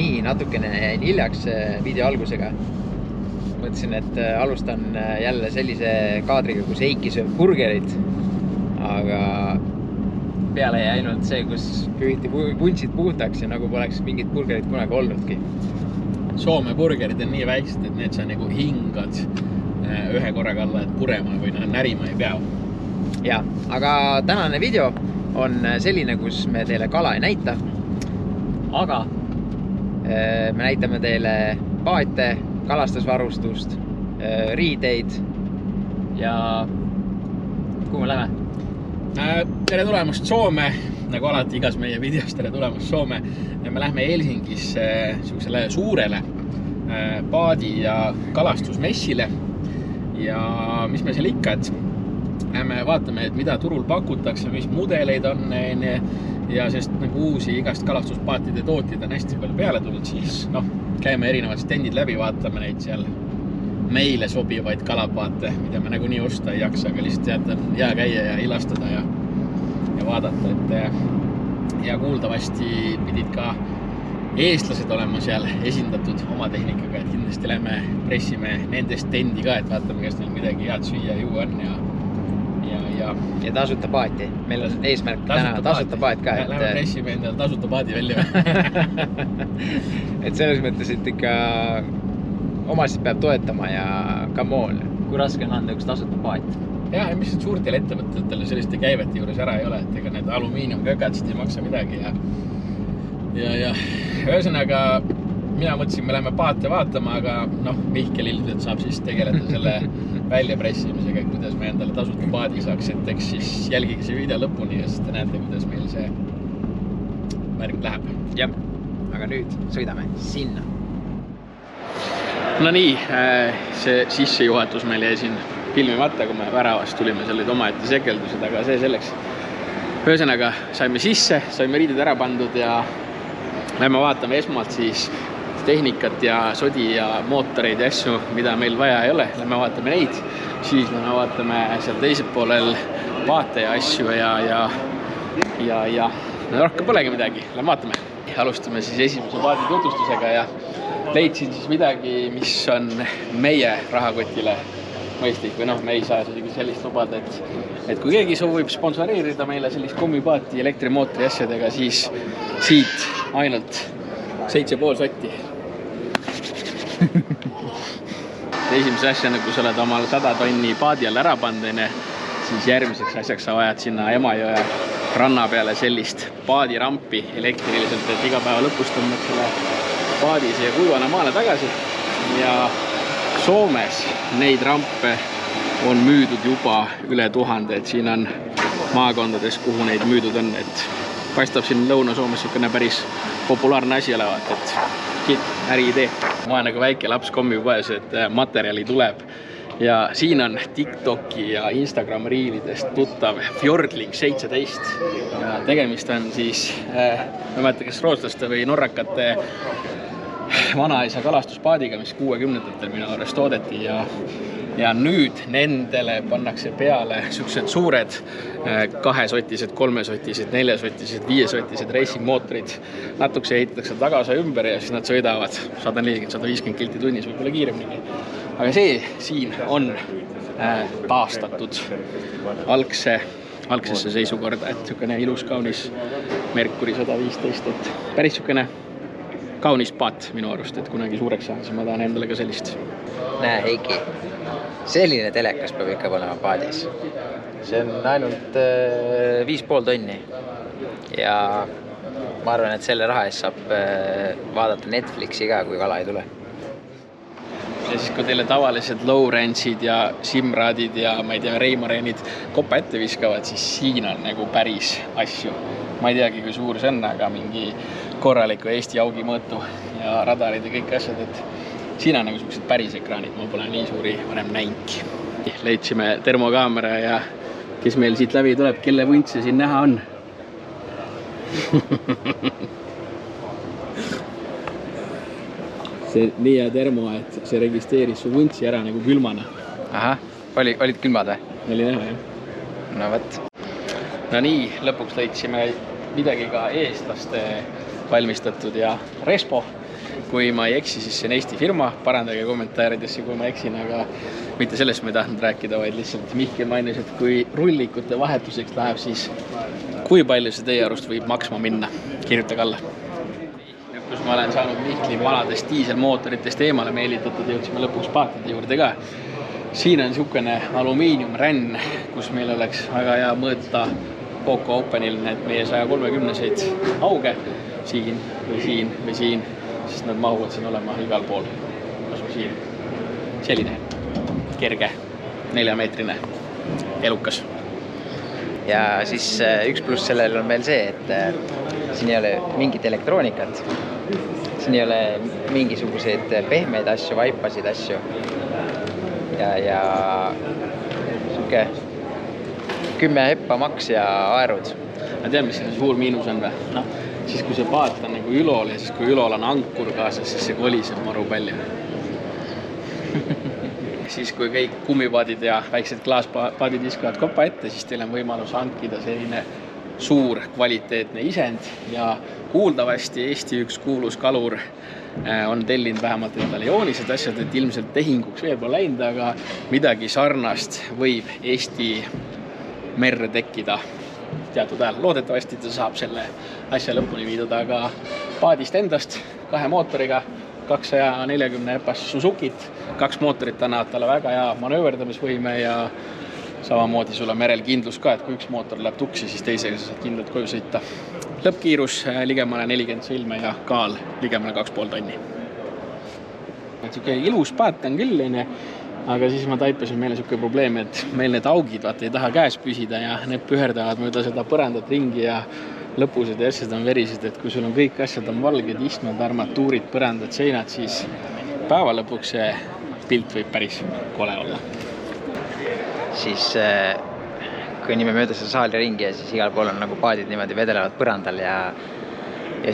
Nii, natukene jäin hiljaks video algusega. Mõtlesin, et alustan jälle sellise kaadriga, kus Eiki sööb burgerit. Aga peale jäi ainult see, kus püüti puntsid puhtaks ja nagu poleks mingit burgerit kunagi olnudki. Soome burgerid on nii väiksed, et need sa nagu hingad ühe korraga alla, et purema või närima ei pea. Ja, aga tänane video on selline, kus me teile kala ei näita. Aga me näitame teile paate, kalastusvarustust, riideid ja kuhu me läheme? Tere tulemast Soome, nagu alati igas meie videos tere tulemast Soome. Ja me lähme Helsingis suurele paadi- ja kalastusmessile. Ja mis me seal ikka, et me vaatame, et mida turul pakutakse, mis mudeleid on ja sest nagu uusi igast kalastuspaatide tootjad on hästi palju peale tulnud, siis käime erinevad stendid läbi, vaatame neid seal meile sobivaid kalapaate, mida me nagu nii osta ei jaksa, aga lihtsalt on hea käia ja ilastada ja vaadata, et ja kuuldavasti pidid ka eestlased olema seal esindatud oma tehnikaga, et kindlasti lähme pressime nende stendi ka, et vaatame, kas neil midagi head süüa ja juua on ja tasuta paati. Meil on eesmärk täna tasuta paat ka. Lähme pressime endale tasuta paadi välja. Et selles mõttes, et ikka omasid peab toetama ja come on. Kui raske on anda üks tasuta paat? Ja, mis suurtel ettevõtetele selliste käivete juures ära ei ole, et ega need alumiiniumkögatsid ei maksa midagi ja ühesõnaga mina mõtlesin, me läheme paate vaatama, aga Mihkel ilmselt saab siis tegeleda selle väljapressimisega, kuidas me endale tasuta paadi saaks, et eks siis jälgige see video lõpuni ja siis te näete, kuidas meil see värk läheb. Jah, aga nüüd sõidame sinna. No nii, see sissejuhatus meil jäi siin filmimata, kui me väravast tulime, seal olid omaette sekeldused, aga see selleks. Ühesõnaga, saime sisse, saime riided ära pandud ja lähme vaatame esmalt siis tehnikat ja sodi ja mootoreid ja asju, mida meil vaja ei ole. Lähme vaatame neid, siis me vaatame seal teisel poolel paate ja asju ja rohkem polegi midagi. Lähme vaatame. Alustame siis esimese paadi tutvustusega ja leidsin siis midagi, mis on meie rahakotile mõistlik või me ei saa sellist lubada, et kui keegi soovib sponsoreerida meile sellist kommipaati elektrimootori asjadega, siis siit ainult 7,5 sotti. Esimese asjana, kui sa oled omal 100 tonni paadi all ära pandene, siis järgmiseks asjaks sa vajad sinna Emajõe ranna peale sellist paadirampi elektriliselt, et iga päeva lõpus tõmbad selle paadi siia kuivana maale tagasi. Ja Soomes neid rampe on müüdud juba üle 1000, et siin on maakondades, kuhu neid müüdud on, et paistab siin Lõuna-Soomes päris populaarne asi olevat, et äri idee. Ma olen nagu väike laps kommipoes, et materjali tuleb ja siin on TikToki ja Instagram riilidest tuttav Fjordling 17 ja tegemist on siis, ma mõtleta, kas rootslaste või norrakate vanaisa kalastuspaadiga, mis 60-ndatel minu arvest toodeti ja nüüd nendele pannakse peale sellised suured 2-sotised, 3-sotised, 4-sotised, 5-sotised racing mootorid. Natukese ehitatakse tagasa ümber ja siis nad sõidavad 140-150 kilti tunnis, võib-olla kiiremini. Aga see siin on taastatud algsesse seisukorda, et selline ilus, kaunis Mercury 115, et päris selline kaunis paat minu arust, et kunagi suureks saan, siis ma tahan endale ka sellist. Näe, Heiki, selline telekas peab ikka olema paadis. See on ainult 5,5 tonni ja ma arvan, et selle raha eest saab vaadata Netflixi ka, kui kala ei tule. Ja siis kui teile tavalised Lowrensid ja Simradid ja ma ei tea, Reimarenid kopa ette viskavad, siis siin on nagu päris asju. Ma ei teagi, kui suur see on, aga mingi korraliku Eesti jaugi mõõtu ja radarid ja kõik asjad, et siin on nagu sellised päris ekraanid, ma pole nii suuri varem näinki. Leidsime termokaamera ja kes meil siit läbi tuleb, kelle vuntse siin näha on. See nii hea termo, et see registreeris su vuntsi ära nagu külmana. Aha, olid külmad või? Oli näha, jah. No võt. No nii, lõpuks leidsime midagi ka eestlaste valmistatud ja Respo kui ma ei eksi, siis see on Eesti firma, parandage kommentaaridesse, kui ma eksin, aga mitte sellest ma ei tahtnud rääkida, vaid lihtsalt Mihkel mainis, et kui rullikute vahetuseks läheb, siis kui palju see teie arust võib maksma minna? Kirjutage alla. Nüüd, kus ma olen saanud Mihkli vanadest diiselmootoritest eemale meelitatud, jõudsime lõpuks paatide juurde ka. Siin on niisugune alumiiniumränn, kus meil oleks väga hea mõõta Poco Openil need meie 130-seid auge siin või siin või siin, sest nad mahuvad siin olema igal pool. Siin. Selline kerge 4-meetrine elukas. Ja siis üks pluss sellel on veel see, et siin ei ole mingit elektroonikat. Siin ei ole mingisuguseid pehmeid asju, vaipasid asju. Ja siuke 10 heppa maks ja aerud. Ma tean, mis see suur miinus on või? No, siis kui see paat on nagu ülol ja siis kui ülol on ankur kaasas, siis see koliseb maru palju. Siis kui kõik kummipaadid ja väiksed klaaspaadid iskavad kopa ette, siis teil on võimalus hankida selline suur kvaliteetne isend ja kuuldavasti Eesti üks kuulus kalur on tellinud vähemalt endale joonised asjad, et ilmselt tehinguks veel pole läinud, aga midagi sarnast võib Eesti merre tekkida teatud ajal. Loodetavasti ta saab selle asja lõpuni viidud, aga paadist endast 2 mootoriga 240 hepast Suzukit, 2 mootorit annavad talle väga hea manööverdamisvõime ja samamoodi sul on merel kindlus ka, et kui üks mootor läheb tuksi, siis teisega sa saad kindlalt koju sõita. Lõppkiirus ligemale 40 sõlme ja kaal ligemale 2,5 tonni. Ilus paat on küll, aga siis ma taipasin meile niisugune probleem, et meil need augid ei taha käes püsida ja need püherdavad mööda seda põrandat ringi ja lõpused ja asjad on verised, et kui sul on kõik asjad on valged, istmed, armatuurid, põrandad, seinad, siis päeva lõpuks see pilt võib päris kole olla. Siis kui nime mööda seda saali ringi ja siis igal pool on nagu paadid niimoodi vedelevad põrandal ja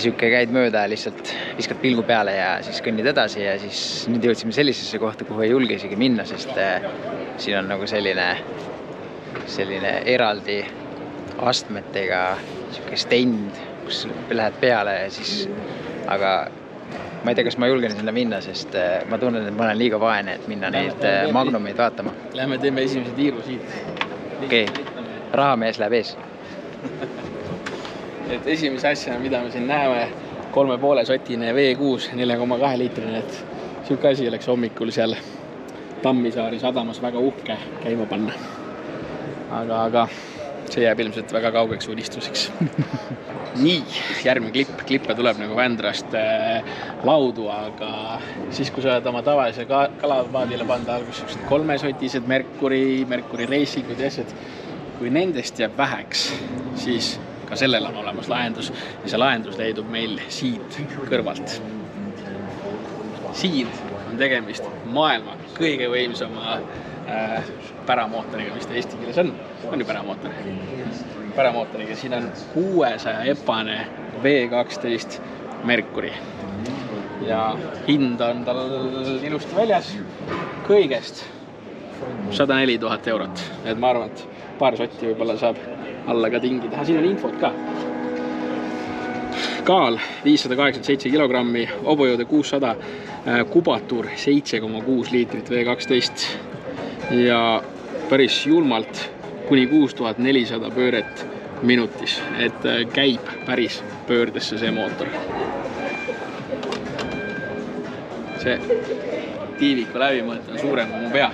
siuke käid mööda ja lihtsalt viskad pilgu peale ja siis kõnnid edasi ja siis nüüd jõudsime sellisesse kohta, kuhu ei julge isegi minna, sest siin on nagu selline eraldi astmetega siuke stend, kus lähed peale ja siis, aga ma ei tea, kas ma julgen sinna minna, sest ma tunnen, et ma olen liiga vaene, et minna neid magnumeid vaatama. Lähme teeme esimese tiiru siit. Okei, rahamees läheb ees. Et esimese asjana, mida me siin näeme, 3,5 sotine V6, 4,2 liitrine, et siuke asi oleks hommikul seal Tammisaari sadamas väga uhke käima panna. Aga see jääb ilmselt väga kaugeks unistuseks. Nii, järgmine klippe tuleb nagu Vändrast laudu, aga siis kui sa oled oma tavalise kalapaadile panda alguses 3-sotised Mercury reisingud ja asjad, kui nendest jääb väheks, siis ka sellel on olemas lahendus ja see lahendus leidub meil siit kõrvalt. Siin on tegemist maailma kõige võimsama päramootoriga, mis ta eesti keeles on ju päramootoriga. Siin on 600 epane V12 Mercury ja hind on tal ilusti väljas kõigest 104 000 eurot. Et ma arvan, et paar sotti võib-olla saab alla ka tingida. Siin on infot ka. Kaal 587 kilogrammi, obojõude 600, kubatuur 7,6 liitrit V12 ja päris julmalt kuni 6400 pööret minutis, et käib päris pöördesse see mootor. See tiiviku läbimõõt on suurem kui mu pea.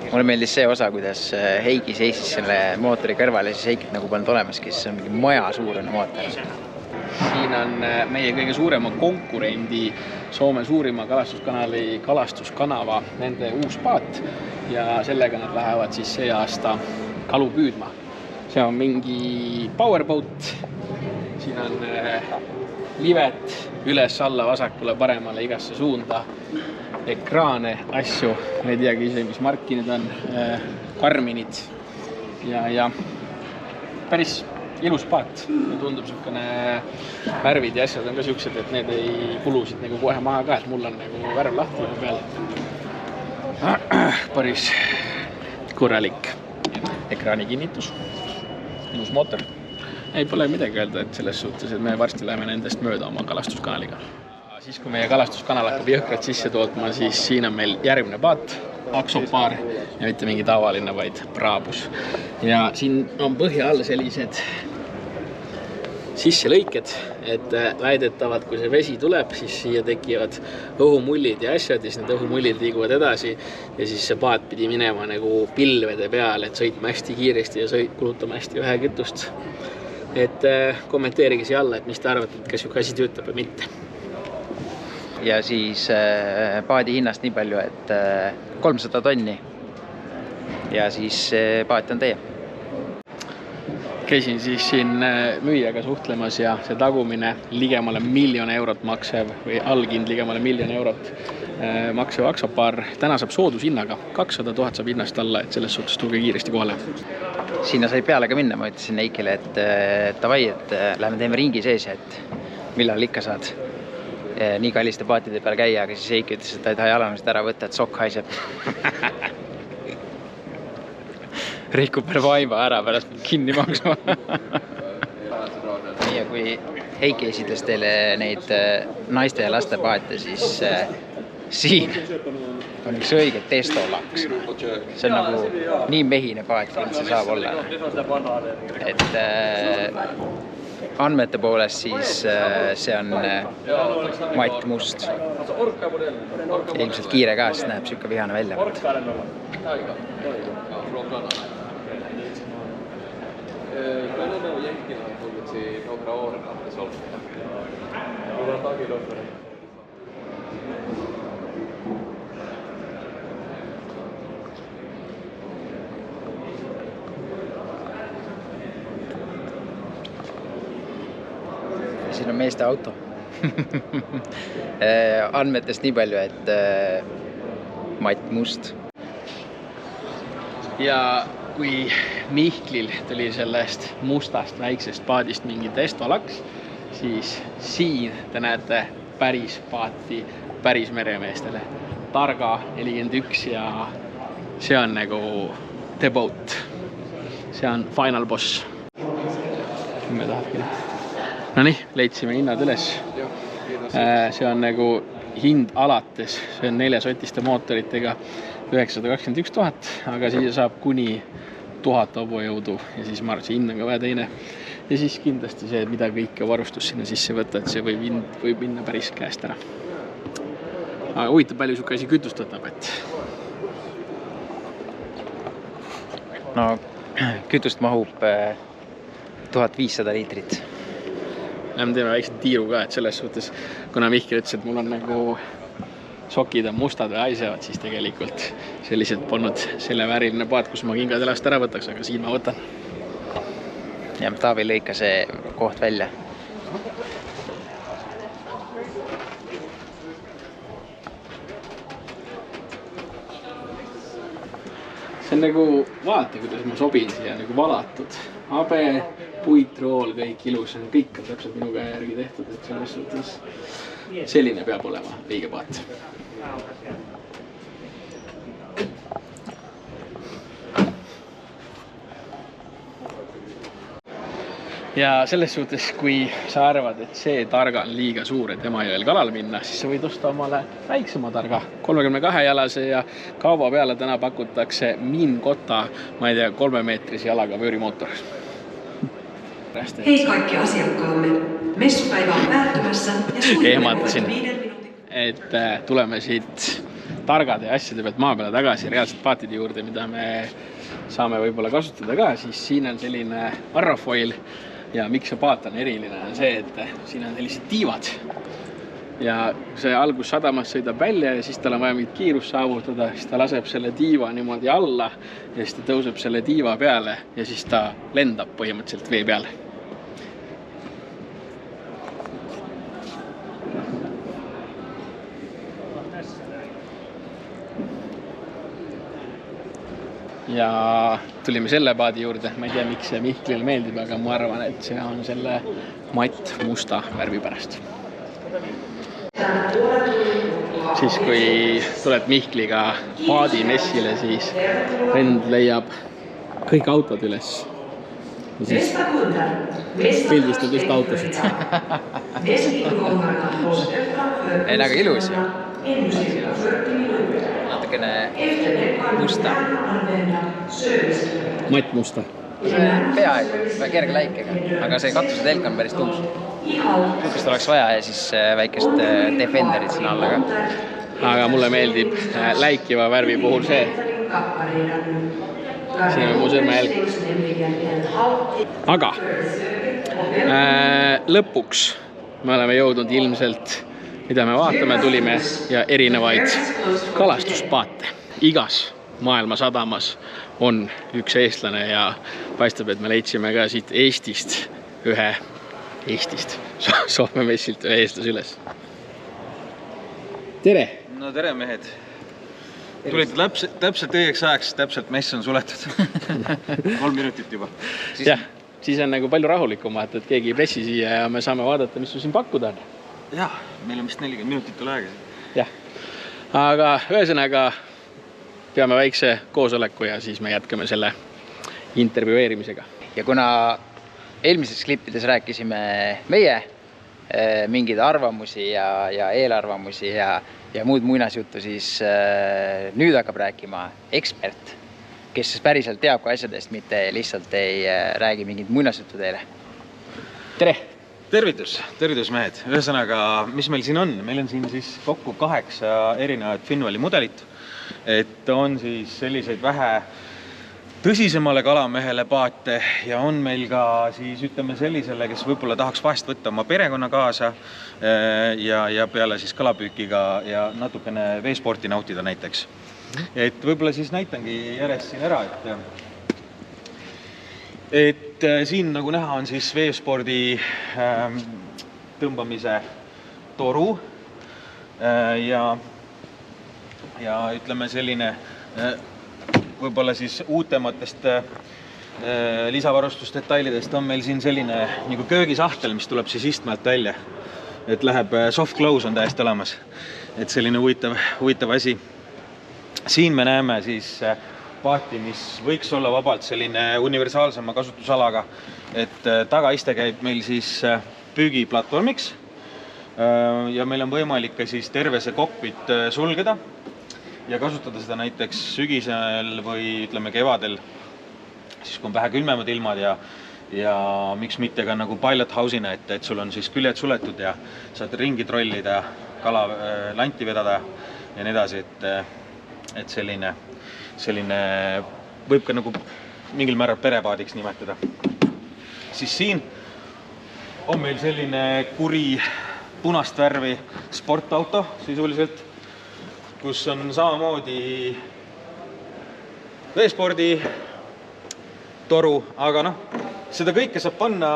Mulle meeldis see osa, kuidas Heiki seisis selle mootori kõrval ja siis Heikit nagu polnud olemaski, siis on mingi maja suurune mootor. Siin on meie kõige suurema konkurendi Soome suurima kalastuskanali Kalastuskanava nende uus paat ja sellega nad lähevad siis see aasta kalu püüdma. See on mingi powerboat, siin on livet üles, alla, vasakule, paremale, igasse suunda, ekraane, asju, ma ei teagi ise, mis marki need on, karminid ja päris ilus paat. Tundub niisugune värvid ja asjad on ka siuksed, et need ei kulusid nagu kohe maha ka, et mul on nagu värv lahti peal. Päris korralik ekraani kinnitus, ilus mootor. ei, pole midagi öelda, et selles suhtes, et me varsti läheme nendest mööda oma kalastuskanaliga. Siis kui meie kalastuskanal hakkab jõhkralt sisse tootma, siis siin on meil järgmine paat, aksopaar ja mitte mingi tavaline, vaid praabus. Ja siin on põhja all sellised sisselõiked, et väidetavad, kui see vesi tuleb, siis siia tekivad õhumullid ja asjad, siis need õhumullid liiguvad edasi ja siis see paat pidi minema nagu pilvede peale, et sõitma hästi kiiresti ja kulutama hästi vähe kütust. Et kommenteerige siia alla, et mis te arvate, et kas siuke asi töötab või mitte. Ja siis paadi hinnast nii palju, et 300 tonni ja siis paat on teie. Käisin siis siin müüjaga suhtlemas ja see tagumine ligemale 1 000 000 eurot maksev või allkind ligemale 1 000 000 eurot maksev aksopaar. Täna saab soodushinnaga 200 000 saab hinnast alla, et selles suhtes tulge kiiresti kohale. Sinna sai peale ka minna, ma ütlesin Eikile, et tavai, et lähme teeme ringi sees, et millal ikka saad nii kalliste paatide peal käia, aga siis Eiki ütles, et ta ei taha jalanõusid ära võtta, et sokk haiseb. Rikub veel vaima ära, pärast kinni maksma. Ja kui Heiki esitles teile neid naiste ja laste paate, siis siin on üks õige testolaks. See on nagu nii mehine paat, kui see saab olla. Et andmete poolest siis see on Matt Must. Ilmselt kiire ka, sest näeb sükke vihane välja. Quando eu jänkina on tullut några år att det sålt. Vi har tagit upp det. Siin on meeste auto. Andmetest nii palju, et Matt Must. Ja kui Mihklil tuli sellest mustast väiksest paadist mingi testolaks, siis siin te näete päris paati päris meremeestele. Targa 41 ja see on nagu the boat. See on final boss. Me tahabki. No nii, leidsime hinnad üles. See on nagu hind alates, see on 4-sotiste mootoritega 921 000, aga siia saab kuni 1000 hobujõudu ja siis ma arvan, see hind on ka vähe teine. Ja siis kindlasti see, mida kõike varustus sinna sisse võtta, et see võib minna päris käest ära. Aga huvitav palju siuke asi kütust võtab, et... No, kütust mahub 1500 liitrit. Me teeme väikse tiiru ka, et selles suhtes, kuna Mihkel ütles, et mul on nagu sokid on mustad või haisevad, siis tegelikult sellised polnud selle vääriline paat, kus ma kingad elast ära võtaks, aga siin ma võtan. Ja Taavi lõika see koht välja. See on nagu, vaata, kuidas ma sobin siia nagu valatud. Habe, puitrool, kõik ilus, kõik on täpselt minu käe järgi tehtud, et selles suhtes selline peab olema õige paat. Ja selles suhtes, kui sa arvad, et see targa on liiga suur, et Emajõel kalal minna, siis sa võid osta omale väiksema targa, 32 jalase ja kaua peale täna pakutakse Minkota, ma ei tea, 3-meetrise jalaga vöörimootor. Hei kaikki asiakkaamme. Messupäivä on päättymässä ja ehmatasin, et tuleme siit targade asjade pealt maa peale tagasi reaalselt paatide juurde, mida me saame võib-olla kasutada ka, siis siin on selline arrofoil ja miks see paat on eriline on see, et siin on sellised tiivad ja see algus sadamas sõidab välja ja siis tal on vaja mingit kiirust saavutada, siis ta laseb selle tiiva niimoodi alla ja siis ta tõuseb selle tiiva peale ja siis ta lendab põhimõtteliselt vee peale. Ja tulime selle paadi juurde, ma ei tea, miks see Mihklile meeldib, aga ma arvan, et see on selle matt musta värvi pärast. Siis kui tuled Mihkliga paadimessile, siis vend leiab kõik autod üles. Pildistad just autosid. Ei, aga ilus ju. Natukene musta. Matt musta. Peaaegu, kerge läikega, aga see katuse telk on päris tuus. Niisugust oleks vaja ja siis väikest Defenderit sinna alla ka. Aga mulle meeldib läikiva värvi puhul see. Siin on mu sõrmejälg. Aga lõpuks me oleme jõudnud ilmselt, mida me vaatame, tulime ja erinevaid kalastuspaate. Igas maailma sadamas on üks eestlane ja paistab, et me leidsime ka siit Eestist ühe Soome messilt ühe eestlase üles. Tere! No tere mehed! Tulite täpselt õigeks ajaks, täpselt mess on suletud. 3 minutit juba. Jah, siis on nagu palju rahulikum, et keegi ei pressi siia ja me saame vaadata, mis sul siin pakkuda on. Jah, meil on vist 40 minutit üle aega. Jah, aga ühesõnaga peame väikse koosoleku ja siis me jätkame selle intervjueerimisega. Ja kuna eelmises klippides rääkisime meie mingeid arvamusi ja eelarvamusi ja muud muinasjuttu, siis nüüd hakkab rääkima ekspert, kes päriselt teab ka asjadest, mitte lihtsalt ei räägi mingid muinasjuttu teile. Tere! Tervitus mehed! Ühesõnaga, mis meil siin on? Meil on siin siis kokku 8 erinevat Finnvali mudelit. Et on siis selliseid vähe tõsisemale kalamehele paate ja on meil ka siis ütleme sellisele, kes võib-olla tahaks vahest võtta oma perekonna kaasa ja peale siis kalapüükiga ja natukene veesporti nautida näiteks. Et võib-olla siis näitangi järjest siin ära, et siin nagu näha on siis veespordi tõmbamise toru ja ütleme selline võib-olla siis uutematest lisavarustusdetailidest on meil siin selline nagu köögisahtel, mis tuleb siis istmelt välja. Et läheb soft close on täiesti olemas. Et selline huvitav asi. Siin me näeme siis paati, mis võiks olla vabalt selline universaalsema kasutusalaga. Et tagaiste käib meil siis püügiplatvormiks ja meil on võimalik ka siis terve see kokpit sulgeda ja kasutada seda näiteks sügisel või ütleme kevadel, siis kui on vähe külmemad ilmad ja miks mitte ka nagu pilot house'ina, et sul on siis küljed suletud ja saad ringi trollida, kala lanti vedada ja nii edasi, et selline võib ka nagu mingil määral perepaadiks nimetada. Siis siin on meil selline kuri punast värvi sportauto sisuliselt, kus on samamoodi veespordi toru, aga seda kõike saab panna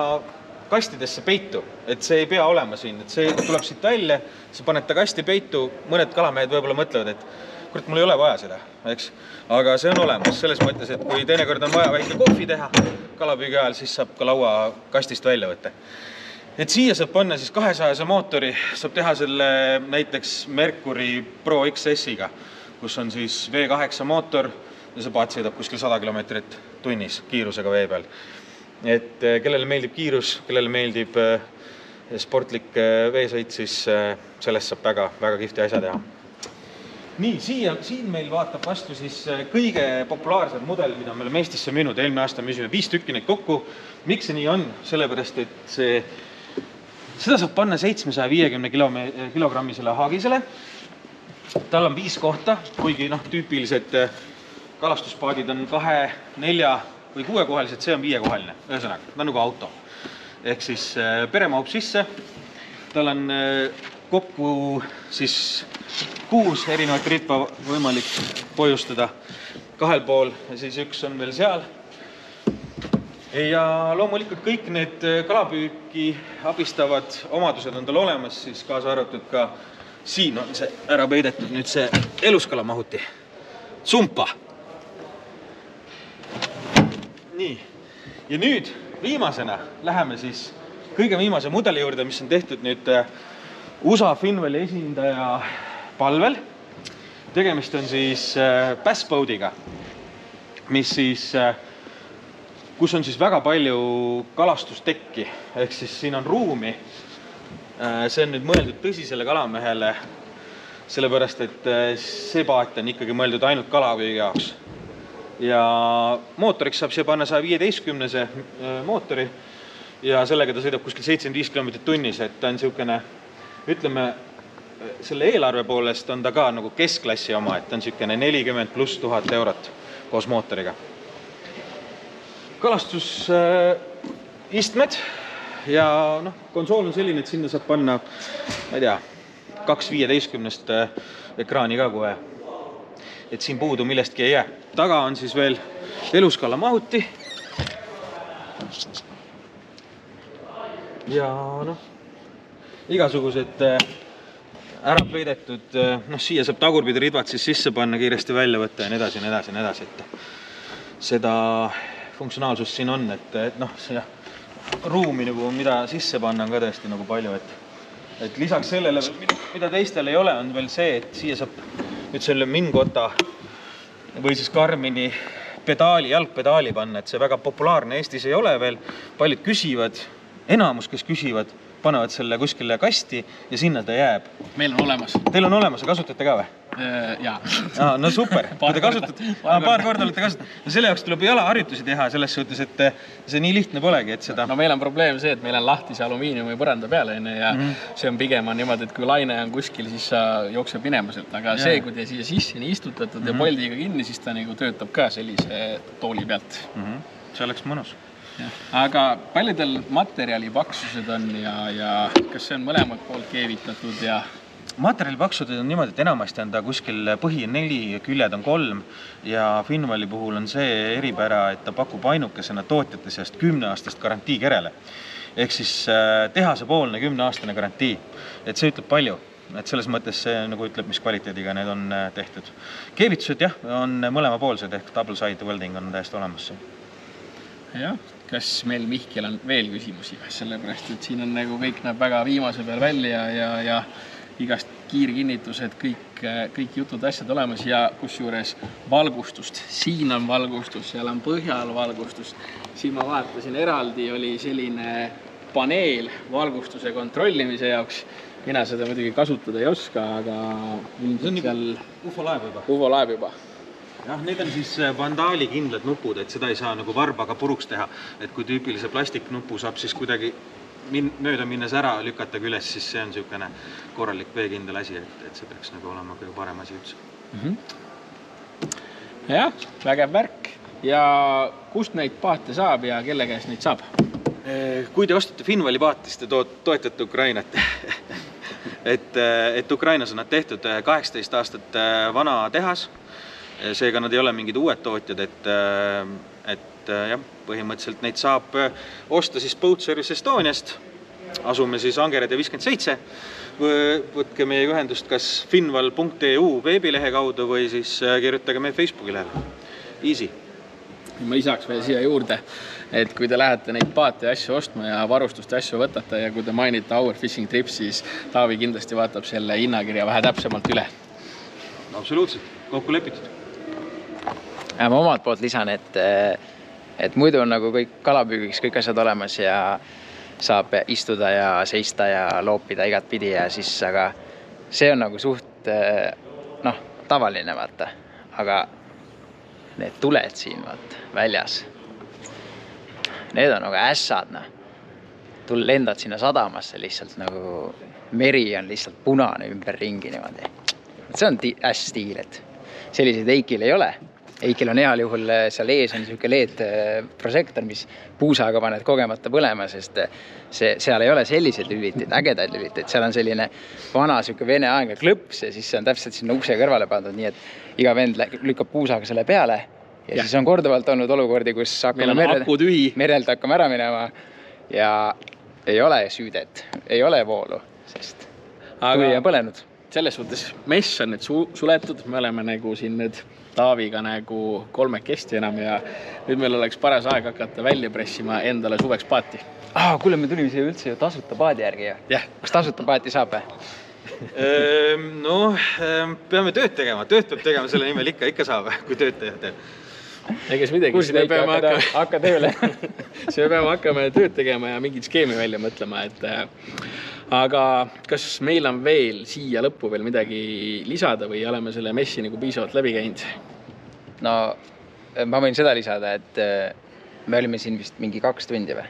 kastidesse peitu, et see ei pea olema siin, et see tuleb siit välja, sa paned ta kasti peitu, mõned kalamehed võib-olla mõtlevad, et kurat, mul ei ole vaja seda, eks? Aga see on olemas selles mõttes, et kui teinekord on vaja väike kohvi teha kalapüügi ajal, siis saab ka laua kastist välja võtta. Et siia saab panna siis 200 mootori, saab teha selle näiteks Mercury Pro XS-iga, kus on siis V8 mootor ja see paat sõidab kuskil 100 kilomeetrit tunnis kiirusega vee peal. Et kellele meeldib kiirus, kellele meeldib sportlik veesõit, siis sellest saab väga kihvti asja teha. Nii, siin meil vaatab vastu siis kõige populaarsem mudel, mida me oleme Eestisse müünud. Eelmine aasta müüsime 5 tükki neid kokku. Miks see nii on? Sellepärast, et seda saab panna 750 kilogrammisele haagisele. Tal on 5 kohta, kuigi tüüpilised kalastuspaadid on 2, 4 või 6-kohalised, see on 5-kohaline. Ühesõnaga, ta on nagu auto. Ehk siis pere mahub sisse. Tal on kokku siis 6 erinevat ritva võimalik pojustada 2 pool ja siis 1 on veel seal. Ja loomulikult kõik need kalapüüki abistavad omadused on tal olemas, siis kaasa arvatud ka siin on see ära peidetud nüüd see eluskalamahuti. Sumpa! Nii, ja nüüd viimasena läheme siis kõige viimase mudeli juurde, mis on tehtud nüüd USA Finnvali esindaja palvel. Tegemist on siis bassboatiga, mis siis kus on siis väga palju kalastustekki, ehk siis siin on ruumi. See on nüüd mõeldud tõsisele kalamehele, sellepärast, et see paat on ikkagi mõeldud ainult kalapüügi jaoks. Ja mootoriks saab siia panna 115-se mootori ja sellega ta sõidab kuskil 75 km tunnis, et ta on niisugune, ütleme, selle eelarve poolest on ta ka nagu keskklassi oma, et ta on niisugune 40 pluss 1000 eurot koos mootoriga. Kalastusistmed ja konsool on selline, et sinna saab panna, ma ei tea, 215 ekraani ka kohe. Et siin puudu millestki ei jää. Taga on siis veel eluskala mahuti. Ja igasugused ära peidetud, siia saab tagurpidi ridvad siis sisse panna, kiiresti välja võtta ja nii edasi. Et seda funktsionaalsust siin on, et see ruumi, mida sisse panna on ka tõesti palju, et lisaks sellele, mida teistel ei ole, on veel see, et siia saab nüüd selle Mingota või siis Garmini jalgpedaali panna, et see väga populaarne Eestis ei ole veel. Paljud küsivad, enamus, kes küsivad, panevad selle kuskile kasti ja sinna ta jääb. Meil on olemas. Teil on olemas ja kasutate ka või? Jaa. No super. Paar korda olete kasutanud. Selle jaoks tuleb jalaharjutusi teha selles suhtes, et see nii lihtne polegi, et seda... No meil on probleem see, et meil on lahtise alumiiniumi põranda peale ja see on pigem niimoodi, et kui laine on kuskil, siis sa jookseb minema sealt. Aga see, kui te siia sisse nii istutatud ja poldiga kinni, siis ta töötab ka sellise tooli pealt. See oleks mõnus. Aga paljudel materjali paksused on ja kas see on mõlemad poolt keevitatud ja... Materjali paksused on niimoodi, et enamasti on ta kuskil põhi 4, küljed on 3 ja Finvali puhul on see eripära, et ta pakub ainukesena tootjate seast 10-aastast garantii kerele. Ehk siis tehasepoolne 10-aastane garantii. Et see ütleb palju. Et selles mõttes see ütleb, mis kvaliteediga need on tehtud. Keevitused on mõlemapoolsed ehk double side welding on täiesti olemas. Jah, kas meil Mihkel on veel küsimusi? Sellepärast, et siin on kõik näeb väga viimase peal välja ja igast kiirkinnitused, kõik jutud asjad olemas ja kusjuures valgustust. Siin on valgustus, seal on põhjal valgustus. Siin ma vaatasin eraldi, oli selline paneel valgustuse kontrollimise jaoks. Mina seda muidugi kasutada ei oska, aga ilmselt seal... UFO-laev juba. Jah, need on siis vandaalikindlad nupud, et seda ei saa varbaga puruks teha. Et kui tüüpilise plastiknupu saab siis kuidagi mööda minnes ära lükata üles, siis see on niisugune korralik veekindel asi, et see peaks olema kõige parem asi üldse. Jah, vägev värk. Ja kust neid paate saab ja kelle käest neid saab? Kui te ostate Finvali paati, siis te toetate Ukrainat. Et Ukrainas on nad tehtud 18 aastat vana tehas. Seega nad ei ole mingid uued tootjad, et põhimõtteliselt neid saab osta siis Boat Service Estoniast. Asume siis Angerede 57. Võtke meie ühendust kas finval.eu veebilehe kaudu või siis kirjutage meie Facebooki lehele. Easy. Ma lisaks veel siia juurde, et kui te lähete neid paate asju ostma ja varustust asju võtate ja kui te mainite Our Fishing Trips, siis Taavi kindlasti vaatab selle hinnakirja vähe täpsemalt üle. Absoluutselt, kokku lepitud. Ma omalt poolt lisan, et muidu on kõik kalapüügiks kõik asjad olemas ja saab istuda ja seista ja loopida igat pidi ja siis, aga see on suht tavaline, vaata. Aga need tuled siin, vaata, väljas, need on ässad, lendad sinna sadamasse lihtsalt meri on lihtsalt punane ümber ringi niimoodi. See on stiil, et selliseid Eikil ei ole. Eikil on heal juhul seal ees on niisugune LED-prožektor, mis puusaga paned kogemata põlema, sest seal ei ole selliseid lüliteid, ägedaid lüliteid. Seal on selline vana vene aega klõps ja siis see on täpselt sinna ukse kõrvale pandud, nii et iga vend lükkab puusaga selle peale ja siis on korduvalt olnud olukordi, kus merelt hakkame ära minema ja ei ole süüdet, ei ole voolu, sest tuli on põlenud. Selles suhtes mess on nüüd suletud, me oleme siin nüüd Taaviga 3 kesti enam ja nüüd meil oleks paras aeg hakata välja pressima endale suveks paati. Kuule, me tulime siia üldse ju tasuta paadi järgi. Kas tasuta paati saab? Peame tööd tegema, tööd peab tegema selle nimel ikka saab, kui tööd teha. Eges midagi, Kus siis me ikka peame hakka tööle. siis me peame hakkama tööd tegema ja mingit skeemi välja mõtlema, et aga kas meil on veel siia lõppu veel midagi lisada või oleme selle messi nagu piisavalt läbi käinud? No ma võin seda lisada, et me olime siin vist mingi 2 tundi või?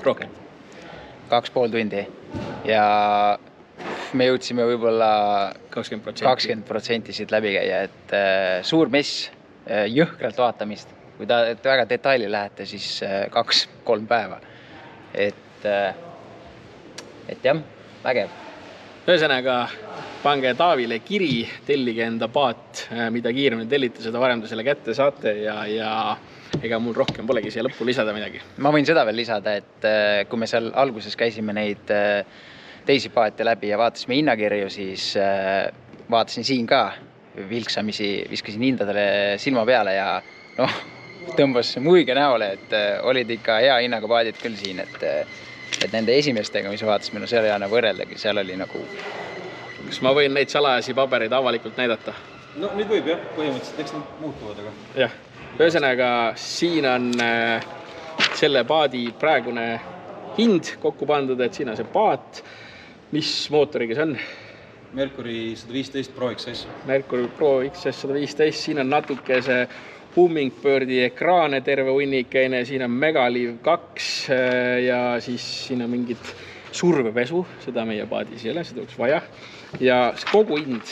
Rohkem. 2,5 tundi ja me jõudsime võib-olla 20% siit läbi käia, et suur mess, jõhkralt vaatamist. Kui väga detaili lähete, siis 2-3 päeva. Et jah, vägev. Ühesõnaga, pange Taavile kiri, tellige enda paat, mida kiiremini tellite, seda varem te selle kätte saate ja ega mul rohkem polegi siia lõppu lisada midagi. Ma võin seda veel lisada, et kui me seal alguses käisime neid teisi paate läbi ja vaatasime hinnakirju, siis vaatasin siin ka vilksamisi, viskasin hindadele silma peale ja tõmbas muige näole, et olid ikka hea hinnaga paadid küll siin, et nende esimestega, mis vaatasime, see oli võrreldagi, seal oli nagu... Kas ma võin neid salajasi pabereid avalikult näidata? No nüüd võib jah, põhimõtteliselt, eks need muutuvad, aga... Jah, ühesõnaga siin on selle paadi praegune hind kokku pandud, et siin on see paat. Mis mootoriga see on? Mercury 115 Pro XS. Mercury Pro XS 115, siin on natuke see Hummingbirdi ekraane terve hunnikene, siin on Megaliv 2 ja siis siin on mingit survepesu, seda meie paadis ei ole, seda oleks vaja. Ja kogu hind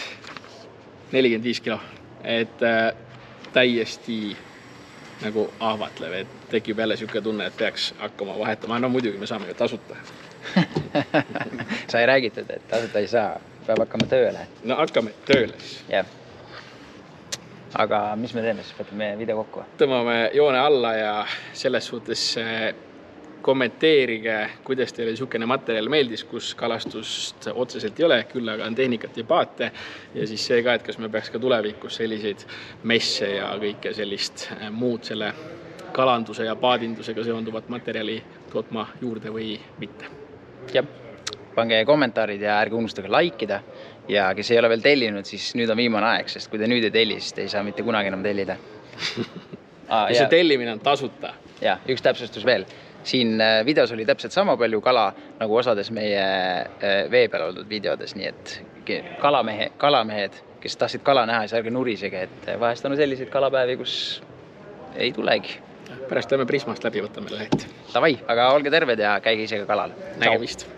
45 kilo, et täiesti nagu ahvatlev, et tekib jälle siuke tunne, et peaks hakkama vahetama. No muidugi me saame ju tasuta. Sa ei räägitud, et tasuta ei saa, peab hakkama tööle. No hakkame tööle siis. Jah. Aga mis me teeme siis? Võtame video kokku. Tõmbame joone alla ja selles suhtes kommenteerige, kuidas teile niisugune materjal meeldis, kus kalastust otseselt ei ole, küll aga on tehnikat ja paate ja siis see ka, et kas me peaks ka tulevikus selliseid messe ja kõike sellist muud selle kalanduse ja paadindusega seonduvat materjali tootma juurde või mitte. Jah, pange kommentaarid ja ärge unustage likeida ja kes ei ole veel tellinud, siis nüüd on viimane aeg, sest kui te nüüd ei telli, siis te ei saa mitte kunagi enam tellida. Ja see tellimine on tasuta. Ja, üks täpsustus veel. Siin videos oli täpselt sama palju kala nagu osades meie vee peal oldud videodes, nii et kalamehed, kes tahtsid kala näha, siis ärge nurisege, et vahest on selliseid kalapäevi, kus ei tulegi. Pärast lähme Prismast läbi võtame lehet. Davai, aga olge terved ja käige ise ka kalal. Nägemist.